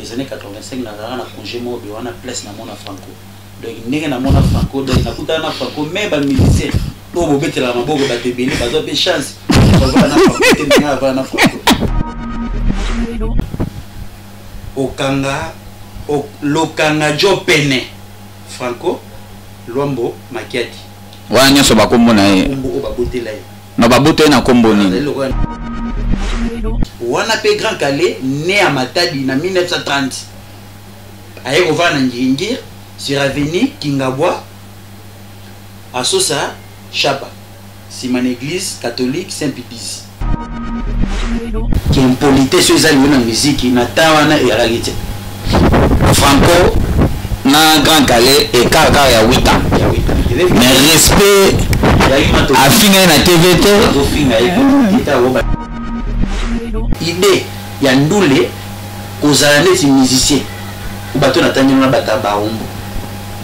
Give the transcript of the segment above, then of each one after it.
les années 85 na congé mobile wana place na mona Franco donc ndenge na mona Franco donc na kuta na Franco mais ba musicien to bo betela maboko ba tebeli ba zo be chance ba na Franco tena ba na Franco Lokanga jo pene Franco Luambo Makiadi wana nyoso bakombo na ye kombo ba botela ye na babote na kombo nini wana pe Grand Calais né à Matadi na 1930 aye ova na Ngingir sur avenue Kingabwa à Sosa Chapa c'est mon église catholique Saint-Pédis qui impolité sur les na musique na tawana et ragite Franco na Grand Calais et kaka ya 8 ans mais respect a fini na TVT idée ya ndule kozala neti musicien bato na tangi na bata baombo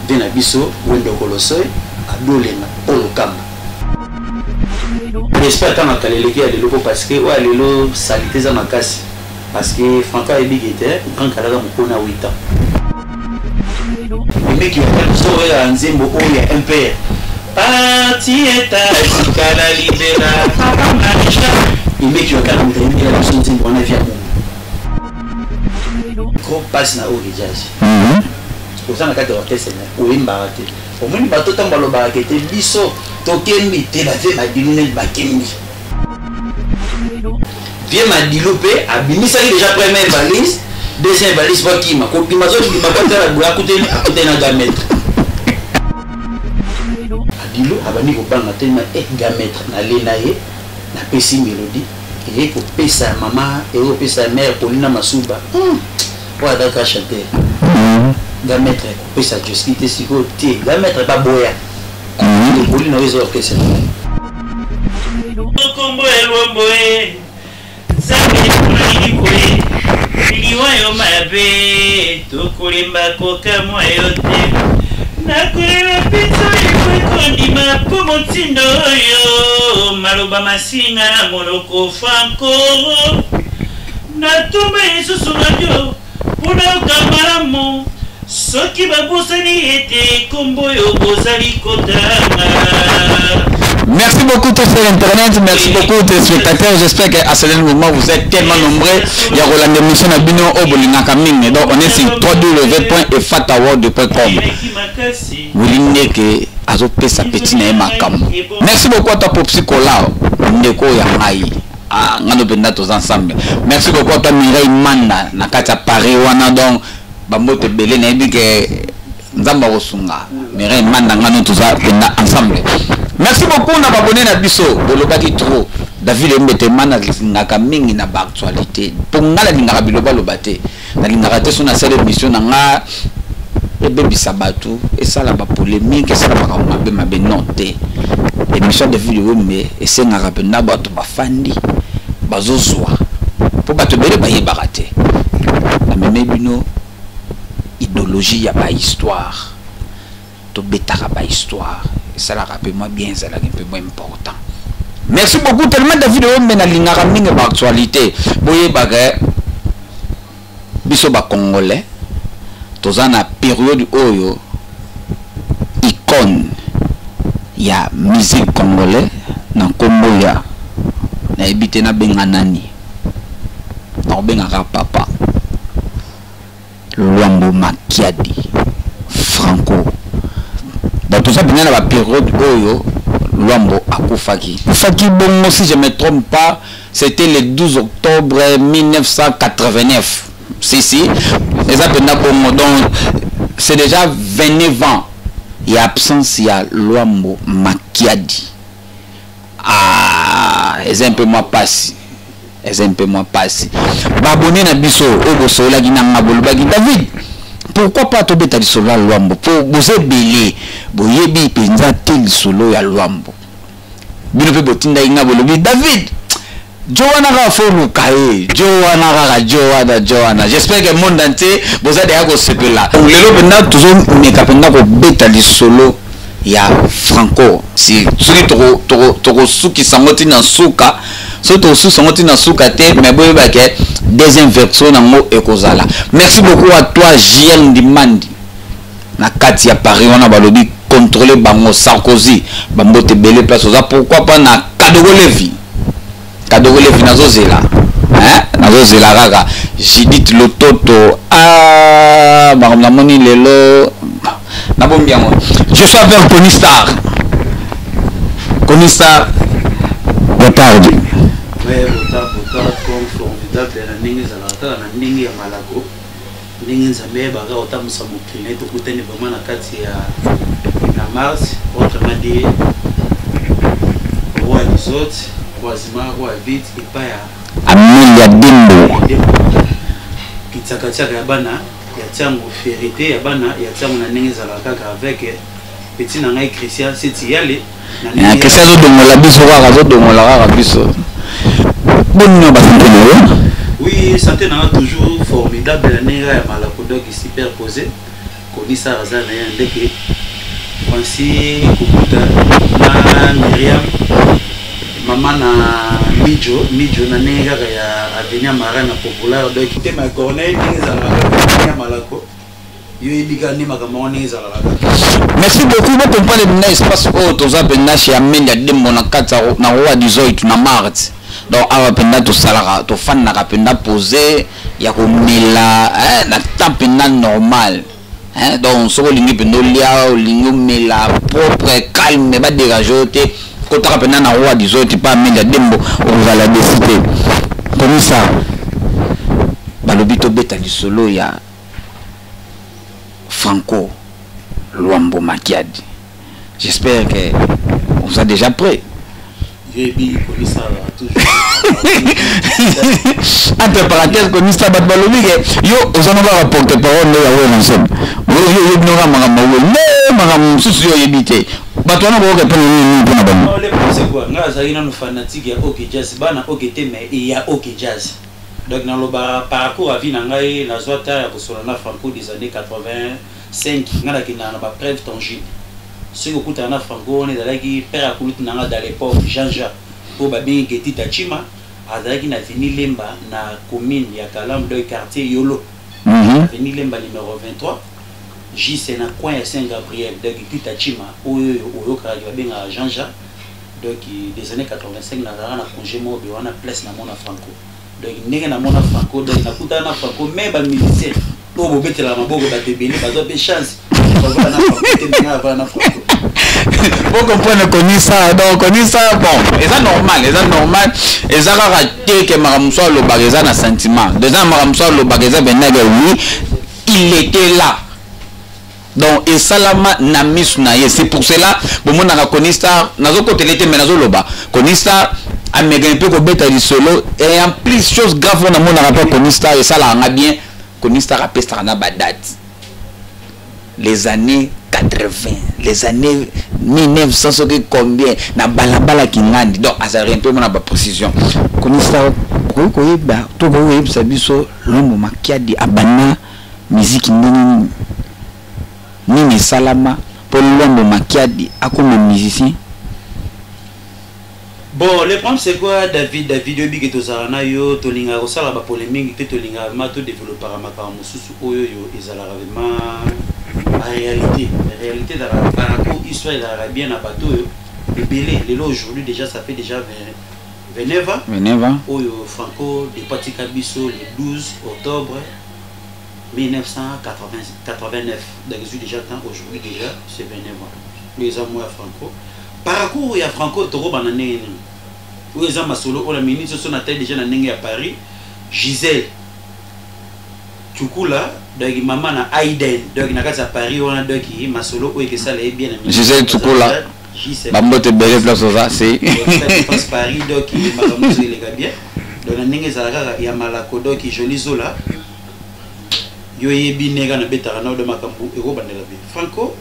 de na biso wendo kolosoy adolenga polo kamba j'espère kama kaleleki ya lelo parce que wa lelo salité za makasi parce que Franco a bigité Grand Calais mukona 8 ans le mec il a sorti un nzembo oya MPR parti état kala libera le mec il a calmé la chanson pour un avion gros passe na oya jazz pour ça na kata orchestre na oimba te au moins bato tambalo ba kete biso tokendi te ba fe ba dinne ba kendi bien madilope abimisa déjà première valise deuxième valise pour qui ma copie ma zone qui m'a pas la boîte à côté na gamètre adilo abani ko banga tellement gamètre na lenaye na pesi mélodie et ko pesa maman et ko pesa mère Paulina Masuba pour d'accord chanter gamètre ko pesa jusqu'ité siko té gamètre pas boya Paulina wezo orchestre kombo elombo liwayo mabe tokolemba koka mwayo te nakolela pizza ikondima po motindo oyo maloba masinga na monoko Franco natumba lisusu radio mpona okambalamo soki babosani ete kombo oyo bozali kotanga. Merci beaucoup tous sur internet, merci beaucoup téléspectateurs. J'espère qu'à ce moment vous êtes tellement nombreux. Il y a Roland d'émission à Bino Obolingakaming. Donc on est sur www.efataword.com. Vous l'ignorez que Azope sa petite na makam. Merci beaucoup à toi pour Psychola. Ndeko ya mai. Ah, ngano benda tous ensemble. Merci beaucoup à toi Mireille Manda na kata Paris wana donc bambote belé na bi que nzamba osunga. Mireille Manda ngano tous ensemble. Merci beaucoup na abonné na biso bolobaki trop David Mbetemana ngaka mingi na ba actualité pour ngala ngaka biloba lobate na ngaka te sona sala émission na nga ebebi sabatu et ça la ba polémique et ça la ba mabe noté émission de vidéo mais et c'est ngaka pena bato bafandi bazozwa pour bato bele ba yebakate na meme bino idéologie ya ba histoire to betaka ba histoire. Ça la rappelle moi bien, ça la un peu moins important. Merci beaucoup tellement de vidéos mais na lingaka mingi ba actualité. Boye baga biso ba congolais. Toza na période oyo icône ya musique congolais na kombo ya na ebité na benga nani. Na benga papa. Luambo Makiadi Franco. Dans tout ça, bien la période Oyo, Luambo Akufaki. Faki Bongo, si je ne me trompe pas, c'était le 12 octobre 1989. Si. Et ça, donc, c'est déjà 29 ans. Il y a absence, il y a Luambo Makiadi. Ah, c'est un peu moins passé. Babonné na biso, Ogo Sola Ginanga Bolbagi David. Pourquoi pas tomber dans le solo à Luambo? Pour vous ébélé, vous yébi penza tel solo à Luambo. Bino pe botinda inga bolobi David. Joana ga folu kae, Joana. J'espère que le monde entier vous a déjà ko sepela. Lelo benda toujours meka penda ko beta li solo ya Franco si soki toko suki sangoti na suka so to su sangoti na suka te mais boye ba ke deuxième version nango ekozala. Merci beaucoup à toi JL Ndimandi na kati ya Paris on a balobi contrôler bango Sarkozy bambote belé place oza pourquoi pas na Kadogo Levi nazo zela nazo zela kaka Judith Lototo na moni lelo na bombi yango je suis avec Tony Star Botardi ouais Botardi comme formidable na ndenge ezalaka na ndenge ya malako ndenge nzambe baka otamusa mokili to kutani vraiment na kati ya na Mars autrement dit roi des autres quasiment roi vite et pas ya Amelia Dimbo kitaka ya bana ya tiango vérité ya bana ya tiango na ndenge ezalaka avec petit na ngai Christian c'est yale na Christian zo dongola biso kaka biso bonno basantene. Oui, santé n'a toujours formidable la nera ya malakodo qui superposé Konisa Razana ya ndeke Francis Kukuta na Miriam maman na Mijo na nera ya Avenir Marana populaire donc écoutez ma corneille ya malako yo ibigani makamoni za la. Merci beaucoup pour comprendre le espace auto za benda chez Amelia Dembo na kata na roi du Zoït na Marte. Donc awa penda to salara to fan na penda poser ya ko mela na tapena normal donc so lingi pendo lia lingi mela propre calme ba dégager te ko ta penda na roi du Zoït pas Amelia Dembo on va la décider comme ça balobito beta du solo ya Franco Luambo Makiadi. J'espère que on soit déjà prêt. Entre parenthèses, Konisa Batbalobi, yo, aux en avoir porté parole, mais il y a un ensemble. Yo, n'aura pas souci de éviter. Batouana, vous répondez pour la bonne. C'est quoi? Nous fanatique, il y a OK Jazz, Bana OK mais il y a OK Jazz. Donc, dans le parcours à vie, dans la Zoata, il Franco des années 85, il y a une preuve tangible. Si vous écoutez un Franco, on est dans l'époque, Jean-Jacques, pour Babi Geti Tachima, avec une avenue Lemba, dans la commune, il y a Kalam de quartier Yolo. Avenue Lemba numéro 23, J. c'est dans le coin de Saint-Gabriel, de Geti Tachima, où il y a Jean-Jacques, donc des années 85, il y a un congé mort, il y a une place dans mon Franco. Donc, il y a un Franco, donc il y a un Franco, même les militaires, pour vous mettre la main, pour vous battre, vous avez chance. Vous comprenez Konisa, donc Konisa, bon, c'est normal, et ça a raté que Maramsoa le bagage a un sentiment. Déjà, Maramsoa le bagage oui, il était là. Donc, et Salama n'a mis c'est pour cela, bon, mon Konisa, n'a pas côté l'été, mais n'a pas loba. Konisa a méga un peu comme bête du solo, et en plus, chose grave, on a mon rapport Konisa, et ça là, on a bien, Konisa a pesté à date. Les années 80, les années 1900, combien na balabala qui ngandi donc ça rien peu mon précision Konisa ko yeba to ko yeba sabiso Luambo Makiadi abana musique nini salama pour Luambo Makiadi akoma musicien. Bon, le problème c'est quoi David Yobi que tozarana yo tolinga ko sala ba polémique te tolinga ma to développer makama mususu oyo yo ezala vraiment la réalité dans la parcours histoire de l'Arabie à bateau le belé aujourd'hui déjà ça fait déjà 29 ans Oyo Franco de Patika Bisso le 12 octobre 1989 donc déjà aujourd'hui déjà c'est 29 ans les amours à Franco parcours il y a Franco toro banane où les amas solo la ministre son atteint déjà dans à Paris Gisèle Tukula donc maman na Aiden donc na kati à Paris on a donc masolo ou que ça l'a bien Gisèle Tukula bambote belle place ça c'est passe Paris donc maman les gars bien donc na ndenge za ya malako donc joli zola yo yebi nega na betara na de makambu ero bandela bi Franco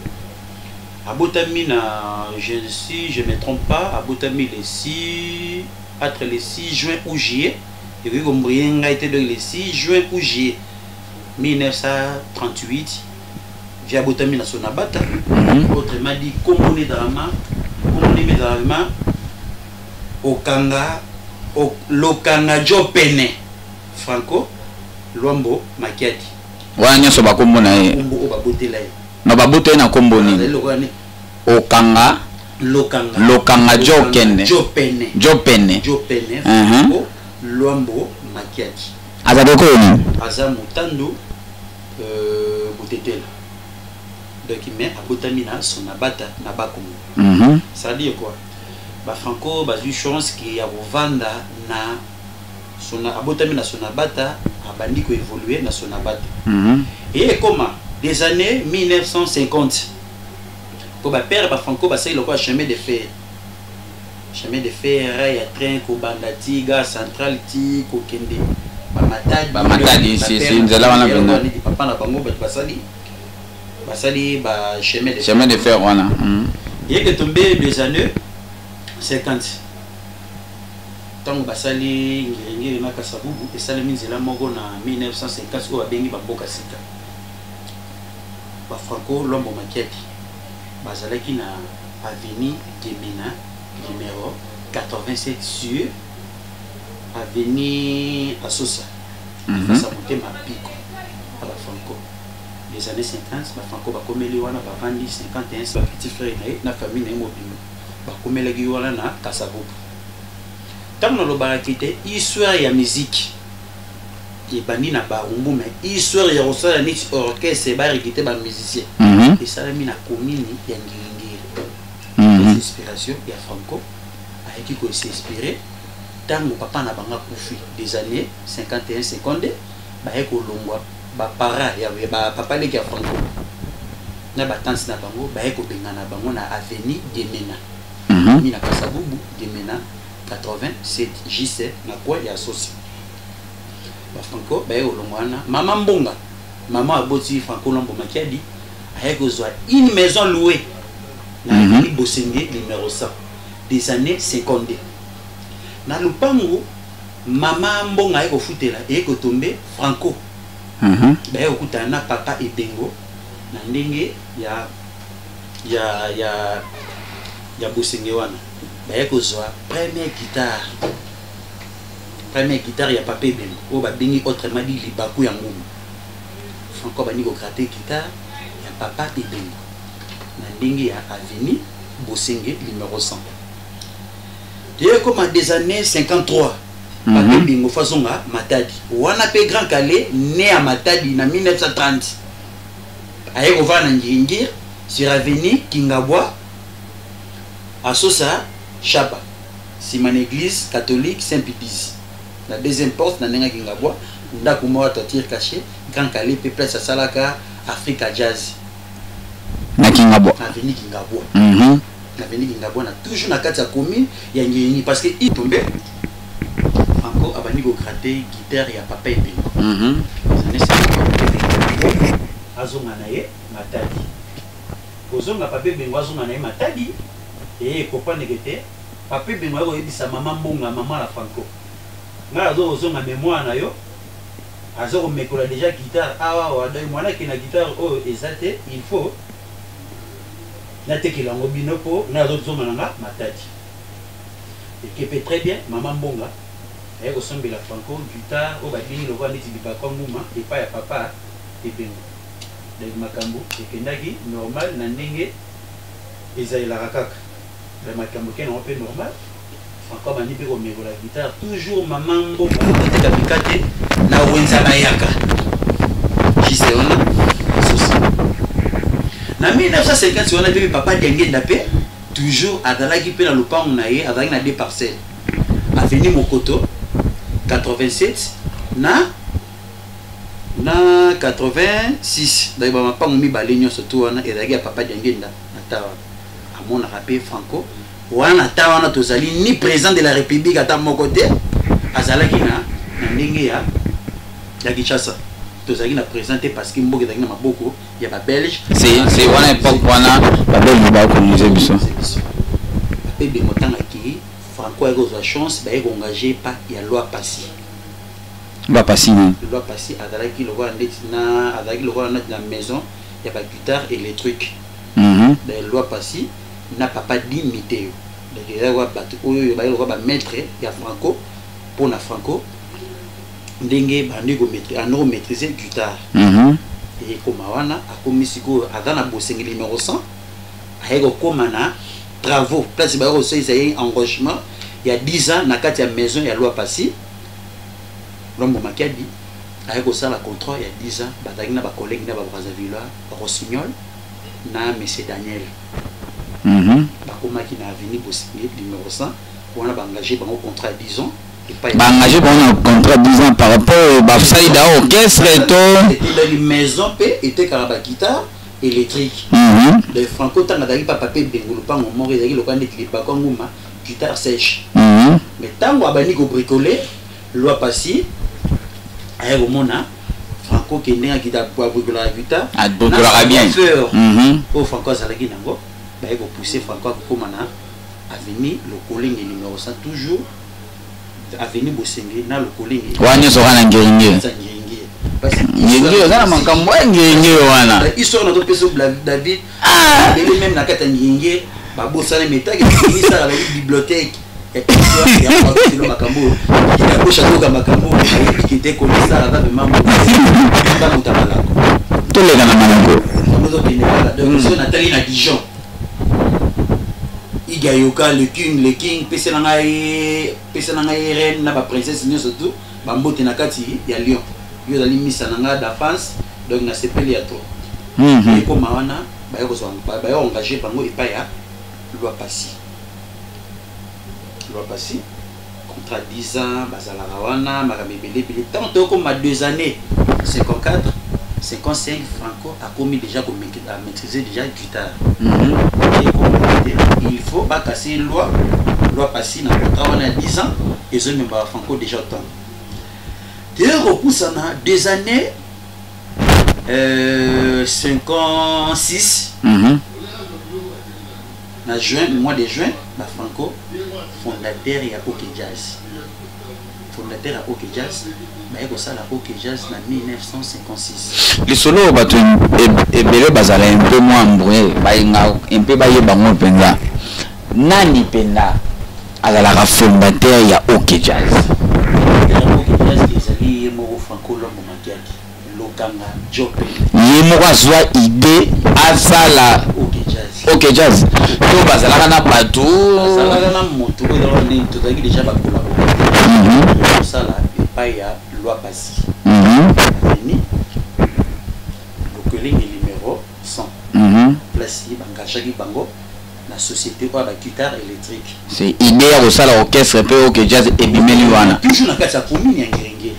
abotami na je me trompe pas abotami les 6 entre les 6 juin ou juillet et que comme rien a été donc les 6 juin ou juillet 1938 via botami na sonabata autrement dit komone drama okanga lokanga jo pene Franco Luambo Makiadi wana nyoso bakombo na ye kombo o babotela ye na babote na kombo nini okanga lokanga jo kende jo pene Franco Luambo Makiadi azadoko ni aza mutando butetela donc mais abotami na sonabata na bakombo ça dit quoi ba Franco ba eu chance qui ya kovanda na sona abotami na sonabata abandi ko évoluer na sonabata et comment des années 1950 pour ba père ba Franco ba sai lokwa chemin de fer ya train ko bandati gare centrale ti ko kende ba matadi c'est nzela wana benda papa na bango basali ba chemin de fer wana et que tombé des années 50 tango basali ngirengire na kasabubu esali minzela moko na 1950 ko babengi bamboka sika ba Franco Luambo Makiadi bazalaki na avenue Gemena numéro 87 sur avenue Asosa face à Motema Pico à la Franco les années 50 ba Franco bakomeli wana bavandi 51 ba petit frère na famille na mobile bakomelaki wana na Kasavubu tant na lobaki te histoire ya musique ebandi na barumbu mais histoire ya kosala neti orchestre barikite ba musicien esalami na commune ya Ngingiri inspiration ya Franco ayaki ko s'inspirer tango papa na banga kufi des années 51 secondes baye ko longwa ba para ya ba papa leki ya Franco na batansi na bango baye ko bengana bango na avenue Gemena mina Kasabubu Gemena 87 JC na kwa ya sosi ba Franco baye ko longwana mama mbonga mama aboti Franco Luambo Makiadi aye ko zwa une maison louée na avenue Bosenge numéro 100 des années 50 na lupango mama mbonga aye ko futela aye ko tomber Franco baye ko kutana na papa ebengo na ndenge ya Bosenge wana baye ko zwa première guitare ya papa ebengo o babengi autrement dit libaku ya ngumu Franco bani ko gratter guitare ya papa ebengo na ndenge ya avenue Bosenge numéro 100 et comme des années 53 papa bingo fasonga Matadi wana pe grand calais né à Matadi na 1930 aye ko va na Ngingir sur avenue Kingabwa Asosa Chapa Simon église catholique Saint-Pédis la deuxième porte na nenga Kingabwa ndako mo totir caché grand calais pe place salaka Africa Jazz na Kingabwa avenue Kingabwa avenue Kingabwa na toujours na kati ya commune ya Ngingiri parce que il tombait Franco abani ko gratter guitare ya papa ebengo azonga na ye Matadi kozonga papa ebengo azonga na ye Matadi et comprendre que te papa ebengo ko yebisa mama mbonga mama la Franco nga azozonga mémoire na yo azoko mekola déjà guitare awa wa doy mwana ki na guitare o ezate il faut na tekela ngo binopo na azozonga na Matadi et qui peut très bien maman mbonga et ressemble la Franco guitare au badini le voit neti bibaka nguma et pas ya papa ebengo de makambo et kendaki normal na ndenge ezayela kaka de makambo ke na pe normal Franco bani pe ko mekola guitare toujours maman mbonga na bikate na wenza na yaka jiseona sosi na 1950 on a vu papa Dengenda pe toujours adalaki pe na lupango na ye adalaki na deux parcelles avenue Mokoto 87 na 86 donc ba mapango mibale nyonso to wana ezalaki ya papa Dengenda na tawa amona rapé Franco wana tawa na tozali ni président de la République ata moko te azalaki na ndenge ya Kinshasa tozalaki na présenté parce que mboka ezalaki na maboko ya ba Belge c'est wana époque wana ba Belge ba coloniser biso pe de motanga ki Franco a eu la chance d'aller engager pas il y a loi passée loi passée loi passée à la qui le voit na à la qui le voit dans la maison il y a ba guitare électrique des lois passées n'a pas d'imiter donc il y a ba maître ya Franco pour na Franco ndenge bandi ko maîtriser guitare et comme wana akomi siko adana bosengeli numéro 100 ayeko komana travaux place ba ko c'est engagement il y a 10 ans na kati ya maison ya loi passée l'homme makadi ayeko sala contrat il y a 10 ans bataki na ba collègue na ba Brazzaville ba Rossignol na monsieur Daniel bakomaki na avenue Bosingé numéro 100 on a engagé bango contrat à 10 ans et pas engagé bango contrat 10 ans par rapport ba saïda orchestre et tout dans une maison pe était karaba guitare électrique de Franco tanga dali papa pe bengulu pa mo rezaki lokande klipa ko nguma guitare sèche mais tango abani ko bricoler loi passée ayo mona Franco qui n'est guitare pour bricoler la guitare a bricoler bien au Franco salaki nango ba ko pousser Franco ko mana avenue le calling numéro 100 toujours avenue Bosengé na le calling wanya sokana ngenge ngenge ozana makambo ngenge wana histoire na to peso David bele même na kata ngenge ba bosana metaki ni sala la bibliothèque et puis ya kwa kilo makambo ina ko château ka makambo qui était comme ça là même mambo ba mutabala to le kana manango nous autres donc sur Nathalie na Dijon Igayoka le king pese na ngai reine na ba princesse nyo surtout ba mbote na kati ya Lyon yo dali misa na nga da France donc na sepeli ya to et comme wana ba yo so ba yo engagé bango et pas ya loi passée contrat 10 ans bazala wana makamebele bele tant comme 2 années 54 55 Franco a commis déjà à maîtriser déjà guitare il faut pas casser loi passée dans contrat on a 10 ans et je même pas Franco déjà autant d'ailleurs repousse en 2 années 56 na juin mois de juin ba Franco fondateur ya OK Jazz mais ko sala OK Jazz na 1956 les solo bato ebele bazala un peu moins mboué bainga un peu baye bango penza nani penda azala fondateur ya OK Jazz ezali mo Franco Lombo Makiaki lokanga jope yemo azwa idée azala OK Jazz to bazala na bato bazala na moto ko dans les to déjà ba collaborer sala pas ya loi passée ni le calling numéro 100 place bangachaki bango la société pour la guitare électrique c'est idée ya sala orchestre pe OK Jazz et bimeli wana toujours na kati ya commune ya Ngenge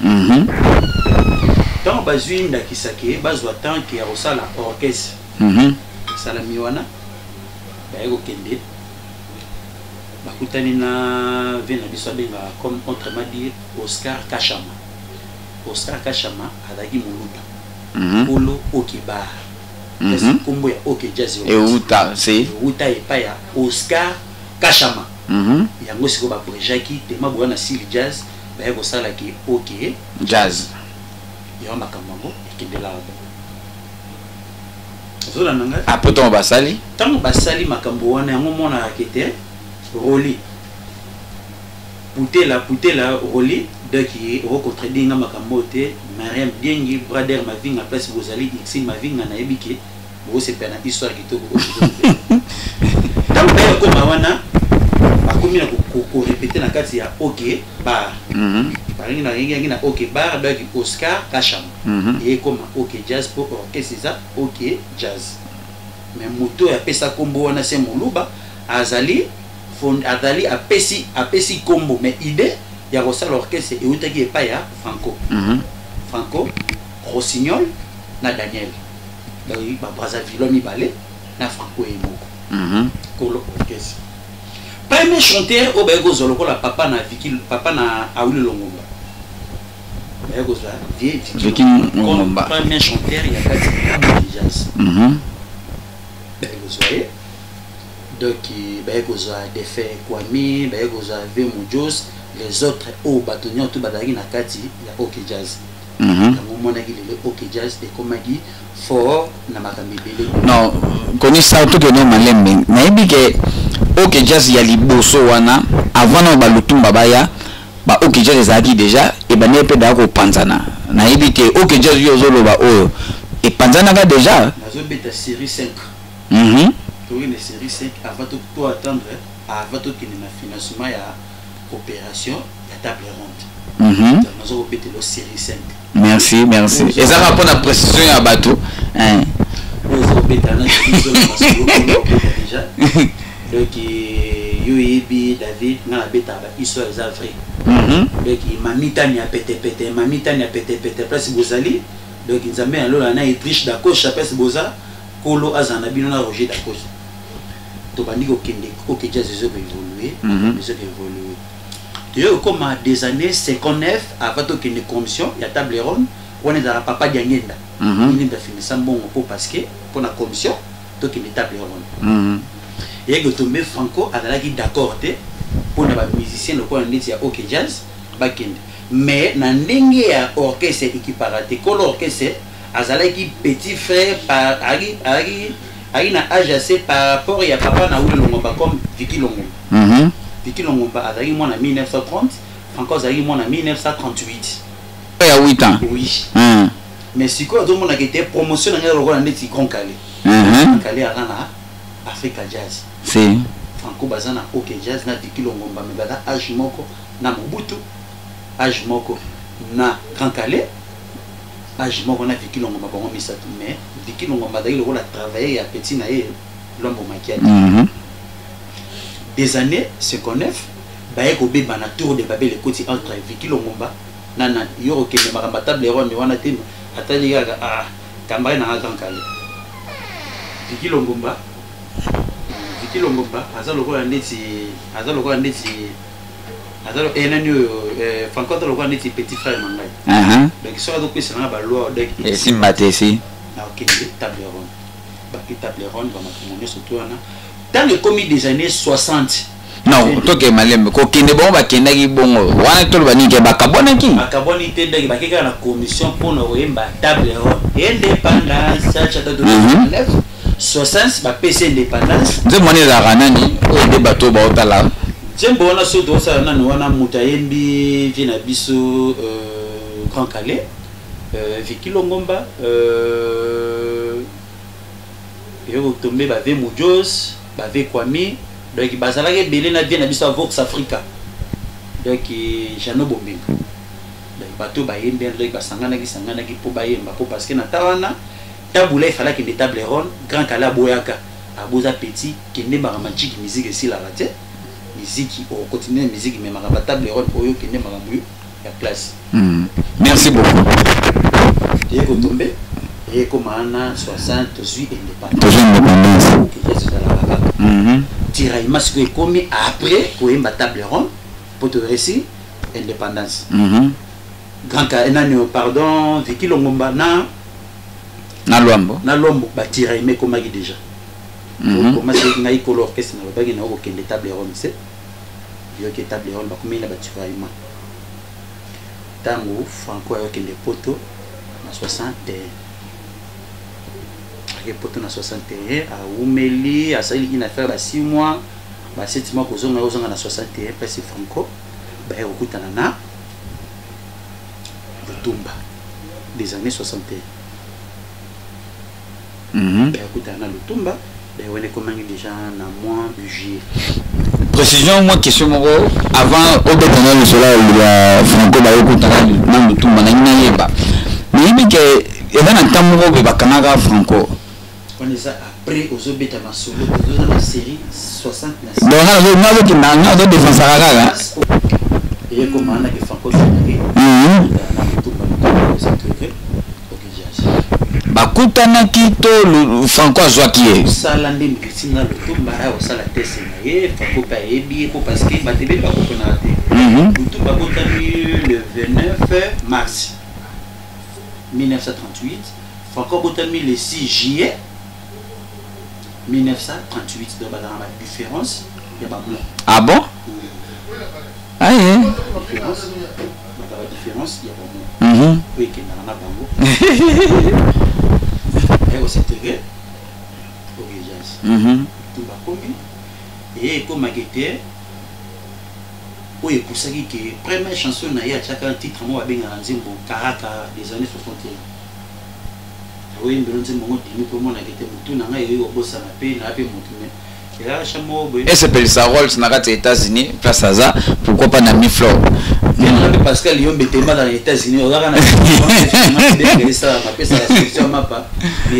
tant bazui ndakisake bazwa tant ki ya sala orchestre salami wana baeko kende bakutani na vena biso benga comme autrement dire Oscar Kachama adaki muluba polo okibar c'est combo ya OK Jazz et uta c'est uta et pa ya Oscar Kachama yango siko ba projaki tema bwana Sili Jazz baeko sala ki OK Jazz ya makambo ekende la après ton basali tant basali makambo wana yango mona akete Roli Poutela Roli donc il rencontre dinga makambo te Mariam Diengi brother mavinga place bozali ixi mavinga na ebike bo se pena histoire kitoko tant ba ko mawana bakomi na ko répéter na kati ya OK bar paringi na yengi na OK bar donc Oscar Kachama et comme OK Jazz pour orchestre ça OK Jazz mais moto ya pesa kombo wana se moluba azali apesi kombo mais idée ya rosala orchestre et utaki epa ya Franco Rossignol na Daniel donc ba Brazzaville mibale na Franco et moko kolo orchestre premier chanteur au bego zoloko la papa na Awili Longomba bego za Vicky Longomba premier chanteur ya kati Jazz bego zoye donc bego za Defe Kwami bego za Vemo Jos les autres au bâtonnier tout badaki na kati ya OK Jazz Tango mona ki le OK Jazz et comme dit fort na makambi belé. Non, koni sa to ke no malembe. Na yebi ke OK Jazz ya liboso wana avant na ba lutumba baya ba OK Jazz ezaki déjà et ba ne pe da ko panzana. Na yebi ke OK Jazz yo zoloba oyo et panzana ka déjà. Nazo beta série 5. Pour une série 5 avant tout attendre avant tout qu'il y ait un financement et opération la table ronde. Nous avons pété la série 5. Merci, merci. Et ça répond à la précision à bateau. Nous avons pété déjà. Donc, Yoyebi, David, nous avons pété l'histoire des Afriques. Donc, Mamitani a pété, Mamitani a pété, place Bozali. Donc, ils ont mis un lot, on a été riche d'accord, place Boza, Kolo Azanabino, on a Roger d'accord. Donc, on dit que Jazz a évolué, comme des années 59, avant qu'il y ait une commission, il y a table ronde, on est dans la papa d'Yangenda. Il y a fini ça bon parce que pour la commission, il y a une table ronde. Et que tomber Franco a d'accord pour les musiciens, le point dit il y a OK Jazz, mais dans l'engue orchestre équiparaté, que l'orchestre a qui petit frère par Ari na âge par rapport à papa na oule longomba comme Vicky Longomba. Vicky Longomba a moi en 1930, Franco a moi en 1938. Il y a 8 ans. Oui. Mais si quoi tout le monde a été promotion dans le rôle de Grand Calais. Grand Calais a Africa Jazz. Si. Franco Bazana OK Jazz na Vicky Longomba mais bada âge moko na Mobutu. Âge moko na Grand Calais. Âge moko na Vicky Longomba bon misato mais Vicky Longomba d'ailleurs le rôle a travaillé à petit na l'homme maquillage. Des années 59 baye ko beba na tour de Babel le côté entre Vicky Longomba nana yoro ke maramba table ronde wana tema atali gaga kambare na Grand Calais. Vicky Longomba azalo ko ndeti azalo enanyo Franco to ko ndeti petit frère mangai. Donc so do pesa na ba loi donc et si maté si na OK table ronde ba table ronde ba makomonyo surtout na dans le commis des années 60. Non, toi qui es malin, quand tu es bon, tu es bon. Wana to bani ke bakabona ki. Bakaboni te ndaki bakeka na commission pour no yemba table ronde. Indépendance, ça cha de 60 ba PC indépendance. Je moni la ranani o de bateau ba otala. Jembo wana so do sa nani wana mutayembi vina biso Grand Calais. Vicky Longomba yo tomber ba ve Mujos bave Kwame donc bazalaki belé na bien na biso Vox Africa donc Jano Bombinga donc bato bayembe donc basangana ki po bayemba po parce que na tawana tabula il fallait que des tables rondes Grand Calais boyaka aboza petit kende maramachiki musique ici la raté musique au continuer musique mais maraba table ronde oyo kende maramu ya classe. Merci beaucoup. Et ko tomber et comme en 68 indépendance. Tiraillement ce que comme après pour une table ronde pour te récit indépendance. Grand Calais pardon Vicky Longomba na Lombo ba tiraillement comme déjà. Comment c'est ngai ko l'orchestre na ba na ko kende table ronde c'est yo ke table ronde ba comme na ba tiraillement. Tango Franco yo kende poto na 61. Poto na 61 a Oumeli a sali ina faire ba 6 mois ba 7 mois ko zonga na 61 place Franco ba yo kutana na Lutumba des années 61 ba yo kutana na Lutumba ba yo ne comment déjà na mois de juillet. Précision moi question moko avant au bétana le soleil ya Franco ba yo kutana na Lutumba na ina yeba mais il que et dans un temps moko be bakanaga Franco. On est après aux obéta ma solo dans la série 69. Donc on a qui n'a de défense à la et comme on a que Franco bakutana kito Franco azwa qui sala ndi mkisinga Lutumba au sala tese na ye Franco pa ebi ko parce que batebe ba ko na raté. Lutumba botami le 29 mars 1938, Franco botami le 6 juillet 1938 donc la différence il y a pas bon. Ah bon? Ah yeah. différence il y a bon oui qui n'a pas bango et au CTV au jazz tout va combi et comme guetteur oui pour ça que première chanson na ya chaka titre moi benga nzimbo karaka des années 61 oui mais nzimbo ngoti pour moi na guetteur mutu na ngai yo bossa na pe na pe mutu et c'est pour sa rôle dans les États-Unis, place à ça, pourquoi pas Nami Flo? Pascal Lyon Betema dans les États-Unis, on a les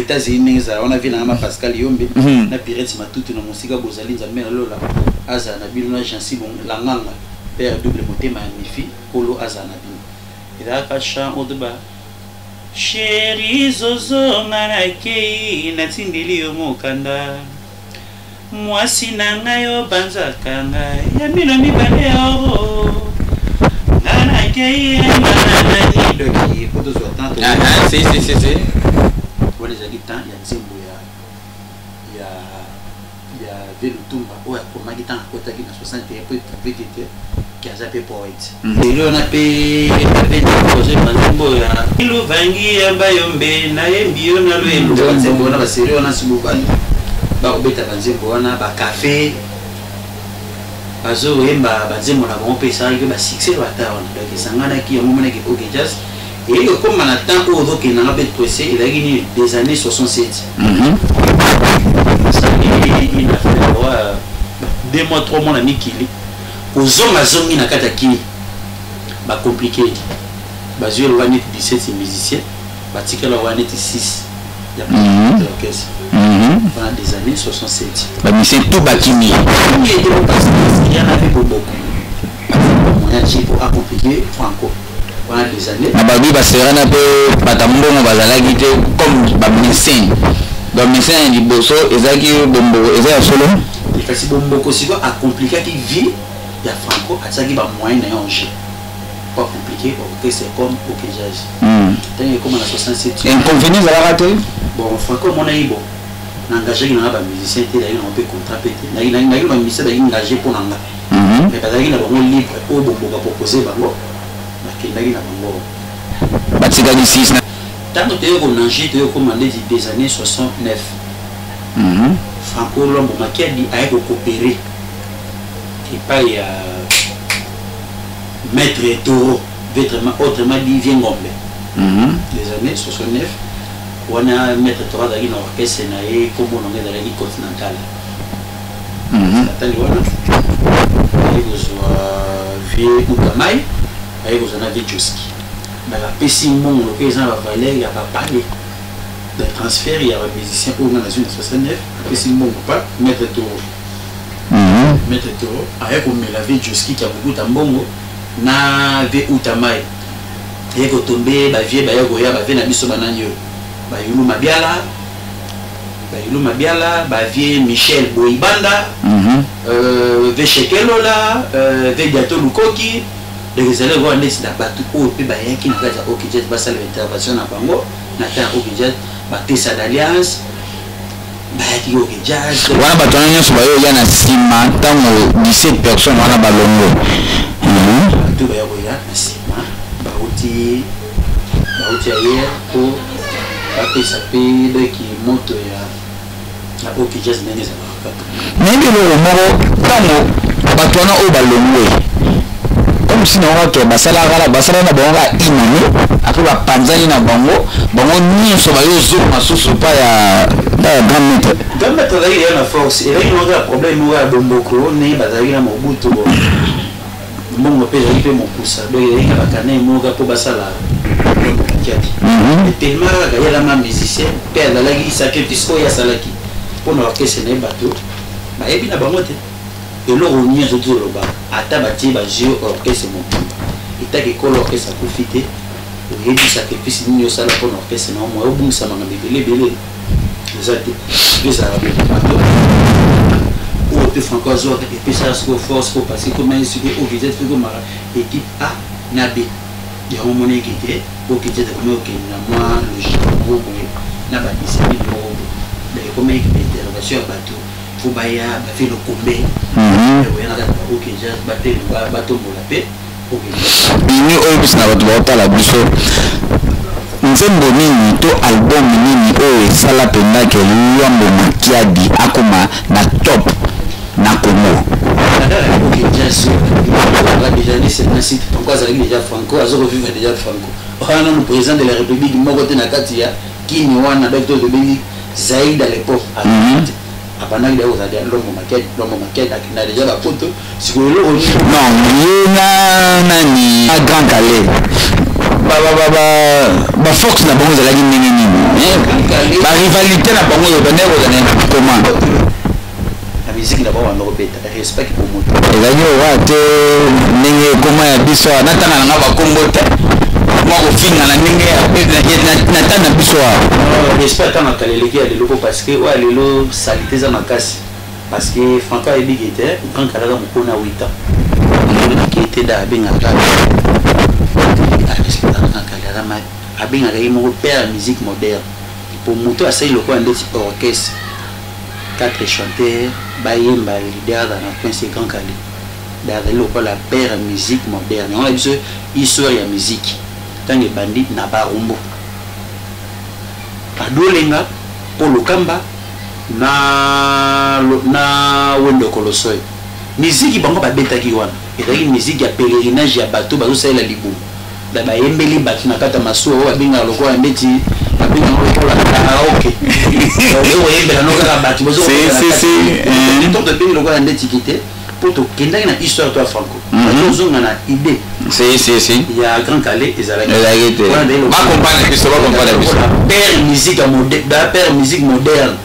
États-Unis, on a vu Pascal Lyon, na Pirate Matutu na musique Bozali Zamena Lola, Aza na Bilona Jansi bon la nganga, père double moté magnifique, Polo Aza na Bin. Et là pas chant au débat. Chéri Zozo Nanaki Natindili Mokanda. Moi si nangayo banzaka ngai ya mino mibale oro nana kei nana ni doki poto zo tanto si wale za gitan ya nzimbo ya velutumba o ya koma gitan akota ki na 61 peut-être qui a zappé poète lelo na pe projet manzimbo ya ilu vangi ya bayombe na yembio na lwendo nzimbo na baseri na sibubani bakobeta banzembo wana ba café bazo yemba banzembo na bon pesa que ba succès bata wana donc sangana ki yango mona ki okejaz et comme na temps au donc na ba pressé il a gagné des années 67 ça il a fait 2 mois 3 mois na mikili ozonga zongi na kata ki ba compliqué bazo le wana 17 musiciens batika le wana 6 il y a l'orchestre pendant des années 67. Mais c'est tout Bakimi. Il y en avait pour beaucoup. On a dit pour accompagner Franco pendant des années. Nababi Baserana peut Batambo Bazalagite comme Bamissin. Bamissin dit Bosso, Ezaki Bombo, Ezaki Solo. Il fait si Bombo Kosiko a compliqué qui vit, il y a Franco, à ça qui va moyen d'enjeu. Pas compliqué, ok, c'est comme au Jazz. Tant que comme en 67. Inconvénient à la rater. Bon, Franco, mon ami, bon. Engagé dans la musicien il a un peu contrapété il a un musicien engagé pour nanga mais parce qu'il a vraiment libre au bon proposer bango mais qu'il a bango batika du 6 tant que tu es engagé tu es commandé des années 69 Franco Lombo qui a dit à coopérer et pas il y a maître Toro autrement dit vient gombe les années 69 on a mettre trois dans l'orchestre et comme on est dans la ligue continentale. C'est-à-dire on a vu Outamai, on a vu Joski. Dans la Pessimon, le président va parler, il n'y a pas parlé de transfert, il y a un musicien au dans une 69, Pessimon pas mettre Toro. Mettre Toro, avec on met la vie Joski qui a beaucoup d'ambongo, na vu Outamai. Et quand tombé, bah vieux, bah yogoya, bah vient à biso bananyo. Bayulu Mabiala, Bavie Michel Boibanda, Vechekelola, Vediato Lukoki, les élèves vont aller dans Batou ou Pébayen qui n'a pas de l'intervention à Bango, Nathan Okidjet, Batessa d'Alliance, Bati Okidjaz. Voilà, Batonia Subayo Yana Sima, tant 17 personnes à la Balongo. Tout va y avoir Sima, Baouti ailleurs pour. Après ça fait qui monte à Okidjaz Nenez. Mais le moro, tango, Batona au Balongo. Comme si on basala na bonga inani, après ba panzani na bango, bango ni so ba yo zo masusu pa ya grand maître. Grand maître là il y a une force, et là il y a un problème au Bomboko, né bazali na Mobutu. Mon père il fait mon pouce, donc il y a ba kané mo ga po basala. Et tellement il y a la même musicien, père la lagi sacrifice ko ya salaki. Pour l'orchestre ne bateau. Ba ebi na bango te. Et là, on y a tout le bas. À tabati, j'ai orchestre mon père. Et t'as que l'orchestre a profité. Il y a du sacrifice, il y a ça pour l'orchestre. Non, moi, au bout, ça m'a belé. Les Arabes, ou tu francois, et puis ça, c'est force pour passer comme un sujet au visage, comme équipe A, Nabi. Il y a un moment qui était, au qui était comme ok, moi, le Japon, Nabadi, c'est le mot. Mais comme équipe d'intervention à bateau. Fubaya, fait le combat. Il y a un bateau pour la paix. bini oyo biso na bato baotala biso nzembo nini to album nini oyo esala pendake Luambo Makiadi akoma na top na Congo. Pourquoi ça déjà Franco a revivre déjà Franco. On a le président de la République moko te na kati ya Kini wana docteur de Béli Zaïd à l'époque. Apana ile aux adia Luambo Makiadi akina déjà la photo sur le non yena nani a Grand Calais ba Fox na bango zalaki ndenge nini ba rivalité na bango yo baneko zana comment la musique d'abord en Europe respect pour moi ezali wate ndenge comment ya biso natanga na ba Congo te moi au final na ndenge natana biso respect na kaleleki ya lelo parce que wa lelo salité za makasi parce que Franco a dit qu'il était Grand Calais moko na 8 ans qui était da benga abengaka ye moko père musique moderne pour moto asali lokola ndeti orchestre 4 chanteurs bayemba leader dans la prince Grand Calais d'azali lokola père musique moderne on a biso histoire ya musique tangi bandit na barumbu adolenga pour lokamba na wendo kolosoy musique bango babetaki wana ezalaki musique ya pèlerinage ya bato bazosalela libumu da bayembeli bato na kata masuwa oyo babengaka lokola ndeti babengaka lokola karaoke ozoyembela nokaka bato bozobengaka lokola ndeti kite po tokendaki na histoire to ya Franco tozonga na idée ya Grand Calais ezalaki père musique moderne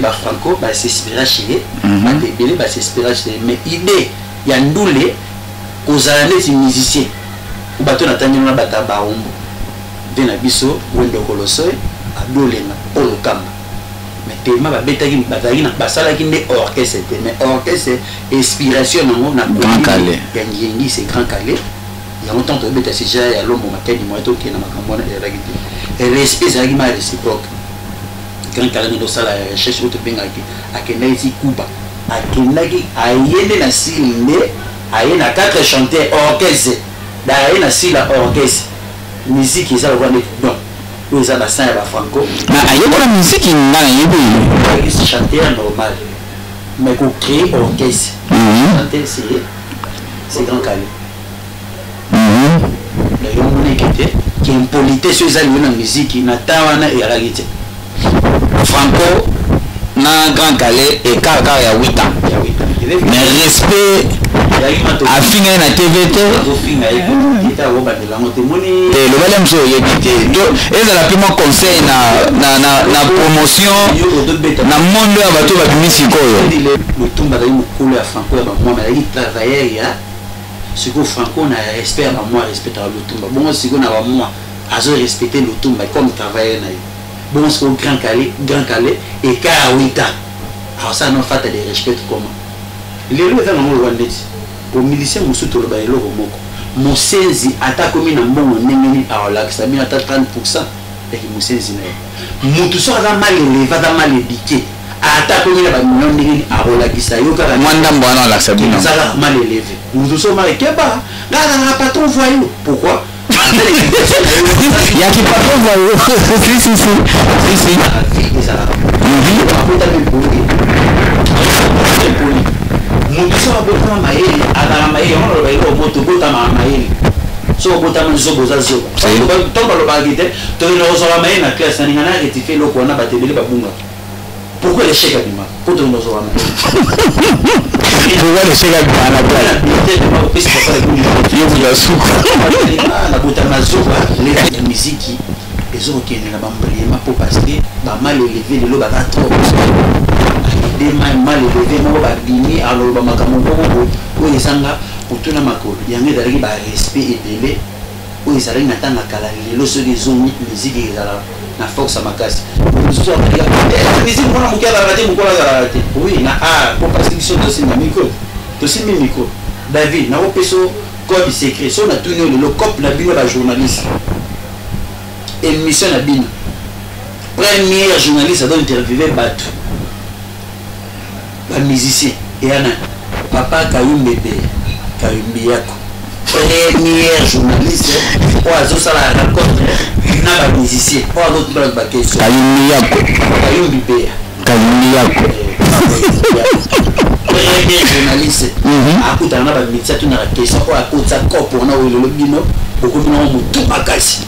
ba Franco ba s'inspira chez batebele ba s'inspira chez mais idée ya ndule kozala neti musicien bato na tangi na bata baumbu vena biso wendo kolosoy adolenga olokamba mais tellement babetaki bataki na basalaki nde orchestre mais orchestre inspiration nango na Grand Calais ya ngengi c'est Grand Calais ya longtemps to beta déjà ya Luambo Makiadi moto ke na makambo na ya lagi et respect zaki ma réciproque Grand Calais ndo sala recherche auto bengaki akendaki Kuba akendaki ayende na silinde ayena 4 chanteurs orchestre d'ailleurs na sila orchestre musique ils ont vendu non ils ont la scène à Franco na ayokola musique ngana yebi c'est chanteur normal mais pour créer orchestre chanter c'est Grand Calais d'ailleurs on est qui impolité sur ça la musique na tawana et réalité Franco na Grand Calais et kaka ya 8 ans mais respect afinga na TVT le balem so yebite ezala pe mo conseil na promotion na monde ya bato ba misikoyo lutumba dai mukulu ya Franco ya ba moi mais travailler ya siko Franco na respect ba moi respecter lutumba bon siko na ba moi azo respecter lutumba comme travailler na bon siko Grand Calais et Karawita alors ça non fait de respect comment les lois dans le monde au militaire musuto le bailo moko mosenzi atakomi na mbongo ndengeni awalakisa bina ata 30% et mosenzi na mutu so za mal élevé za mal éduqué atakomi na ba million ndengeni awalakisa yo kaka mwanda mbwana alakisa bina za mal élevé mutu so mal keba ngana na patron voyou pourquoi ya ki patron voyou si mutu abota maeli ala maeli on le bailo moto bota maeli so bota manzo boza zo tomba lo bagite to no zo maeli na classe ni ngana rectifier loko na batebele babunga pourquoi les chèques bima pour to no zo maeli pourquoi les chèques bima na place yo vous souku na bota mazo les musique les autres qui na bambrema pour parce que ba mal élevé le lo ba trop des mal élevé mo ba dini alors ba makambo ko esanga utuna makolo yango ezalaki ba respect ebele oyo ezalaki na tanga kala lelo soki ezongi musique ezala na force makasi musique mpona moki azalaka te mokolo azalaka te oui na art po parce que biso tosimba micro tosimbi micro David nakopesa code secret so na tuni oyo lelo cope na bino bajournaliste émission na bino première journaliste ado interviewe bato ba musicien et ana papa Kayumbe Kayumbi yako première journaliste pour ça la rencontre na ba musicien pour d'autres ba question Kayumbi yako première journaliste akuta na ba média tout na question pour akota cop on a le bino beaucoup bino mutu makasi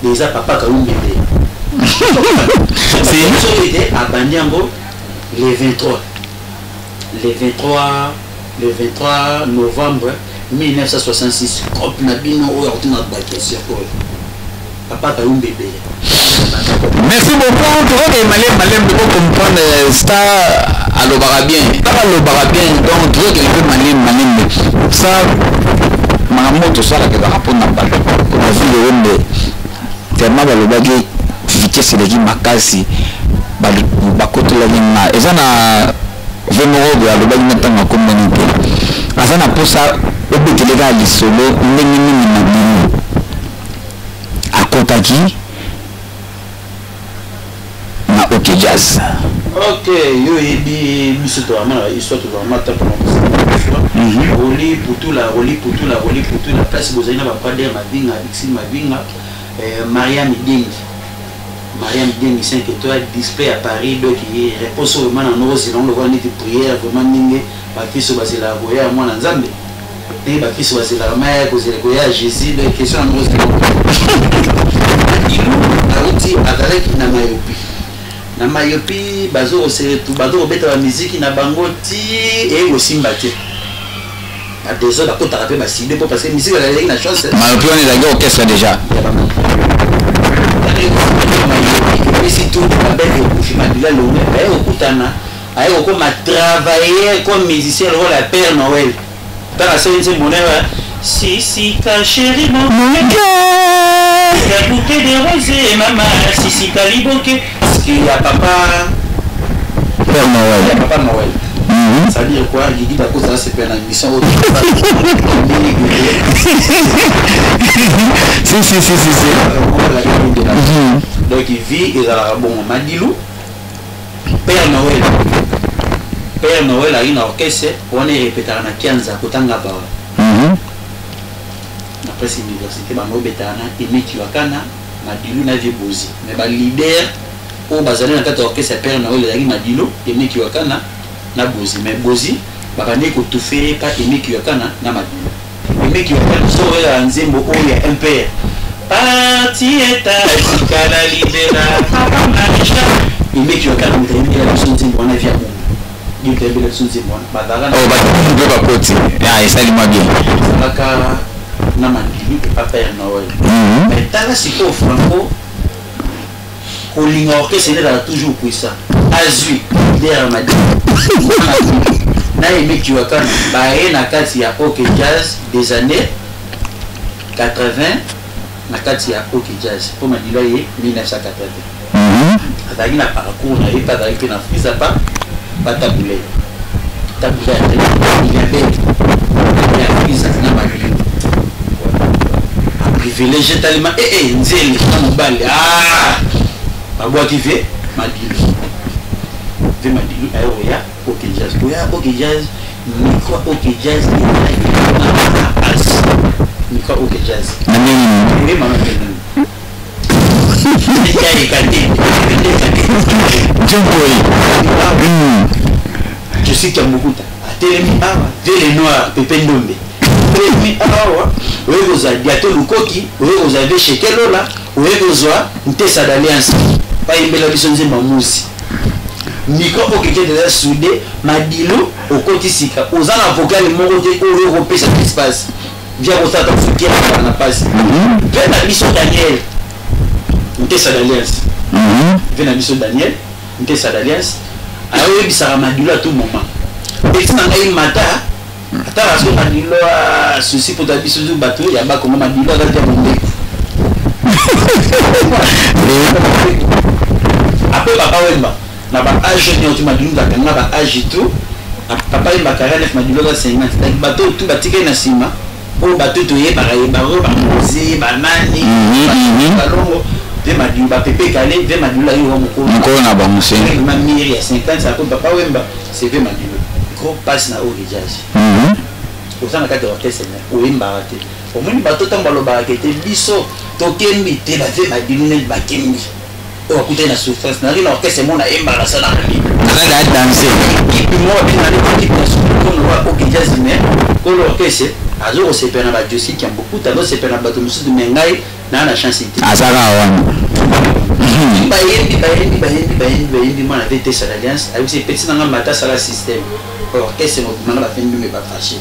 déjà papa Kayumbi c'est à Banyango le 23 novembre 1966 cop na bino o ordina ba question papa Kayumbi. Merci beaucoup. Tu vois que Malem peut comprendre ça à l'obarabien. Pas à l'obarabien, donc tu vois que Malem ça maman tout ça là que va répondre à balle. Pour la vie de l'homme tellement dans le bagage vitesse de qui makasi bakoto la lima et ça na vraiment de le bagage maintenant communauté. Ça na pour ça au but de gars li solo nini à Kotaki na OK Jazz. OK, yo ebi biso to amana histoire to amata pour Roli Putula place bozali na ba pader Mavinga, Alexis Mavinga, Mariam Dengi 5 étoiles display à Paris donc il repose vraiment en nos selon le voit ni prière vraiment ninge ba kiso basela goya mwana nzambe. Et ba kiso basela maya ko zela goya Jésus de question en nos Aouti avec na mayopi bazo c'est tout bazo beta la musique na bango ti et aussi mbate a des autres à côté ba sidé pour parce que musique la na chance mayopi on est dans orchestre déjà et si tout la belle couche madila longue et au kutana aye comme travailler comme musicien le la Père Noël dans la scène c'est bonheur si ta chérie mon la bouquet de roses maman si caliboquet il y a papa Père Noël. Il y a papa Noël. Ça veut dire quoi? Il dit d'accord ça c'est pas une émission autre. Si. Donc il vit et là bon Madilou Père Noël a une orchestre on est répété na Kianza kotanga ba. Après c'est université bango betana Emeki Wakana Madilou na vie bozi mais ba leader au bazali na kata orchestre Père Noël ezali Madilo Emeki Wakana na bozi mais bozi bakane ko toufer pas Emeki Wakana na Madilo Emeki Wakana so ya nzembo oya impère parti eta kala libera papa manisha Emeki Wakana mtembea la nzembo na via mungu mtembea la nzembo badala oh ba koti ya isali mabie saka na Madilo papa Père Noël mais tala siko franco Olinga orchestre est toujours puissant. Azui, derrière ma dit. Na Emeki Wakana, bae na kati ya OK Jazz des années 80, na kati ya OK Jazz. Pour ma dit là, 1980. Atagi na parcours, na pas d'arriver na frisa pas taboulé. Taboulé, il y a bête. Il y a frisa na ma dit. Privilégié tellement, nzeli, na mobali. Abwa qui fait Madilou ayoya OK Jazz OK Jazz micro OK Jazz micro OK Jazz je suis Kambukuta Telemi awa Vele Noir Pepe Ndombe Telemi awa Oyegoza Diato Lukoki Oyegoza Shekelola Oyegoza Ntesa d'Alliance pas une belle vision de Mamouzi. Micro OK Jazz déjà soudé Madilo au côté sika aux avocats les mots de européen cet espace via au stade africain na passe vers la mission Daniel Ntesa d'Alliance vers la mission Daniel Ntesa d'Alliance ayo bisara Madilo à tout moment et ça na mata ata raso Madilo a souci pour ta biso du bateau ya ba comment Madilo a déjà bombé après papa Wemba na ba âge ni otuma dinga kana ba âge tout papa Wemba 49 Madilo 50 bateau tout batika na sima o bateau to ye ba ba mozi ba nani balongo de Madilo ba pepe kale de Madilo yo mko na ba musi ma miri ya 50 ça pour papa Wemba c'est de Madilo gros passe na OK Jazz oza na kati ya orchestre oyembaka te omoni bato ntango balobaka te biso tokembi te bave madilu neti bakembi oyo akutani na souffrance nari na orchestre mo nayembaka sa na nakaka danse ekipe mo babengana ekipe na sokonoa okejazime kolo orchestre azokosepela na badiosike ya mbokuta azosepela na bato mosusu me ngai naa na chance te azaka wana bayembi mwana ave te sa l'alliance ayebisi epeti nanga mata asala système orchestre mobimanga bafendi me bafashe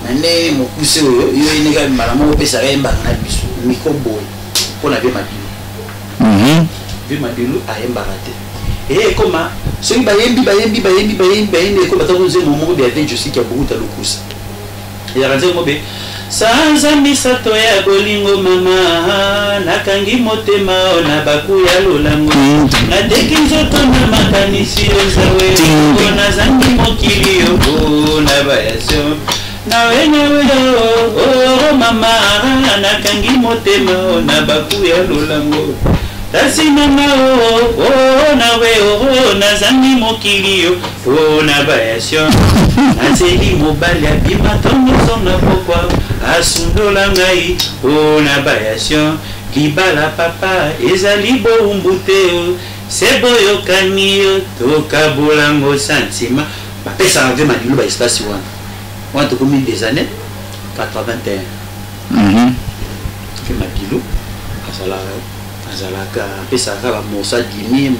nane mokuse oyo yo eneka mbala moko opesaka yembaka na biso miko boye mpona ve madilu ve madilu ayembaka te ekoma soki bayembi ekoma ntango nzembo moko be ave josiki ya bokuta lokusa eyaka nzembo mobe sanza misato ya bolingo mama nakangi motema na baku ya lolango nateki nzoto na makanisi ozawe nazangi mokili yo na bayasio nawe mama nakangi motema na baku ya lolango kasi mama nawe nazangi mokili yo na bayasio nazeli mobali abima tongozonga pokwa asundola ngai na bayasio libala papa ezali boumbu te se boyokani yo tokabolango santima bapesaka ve madilu baespace wana tokomi des années 81 ve madilu azalaka apesaka bamosa dimi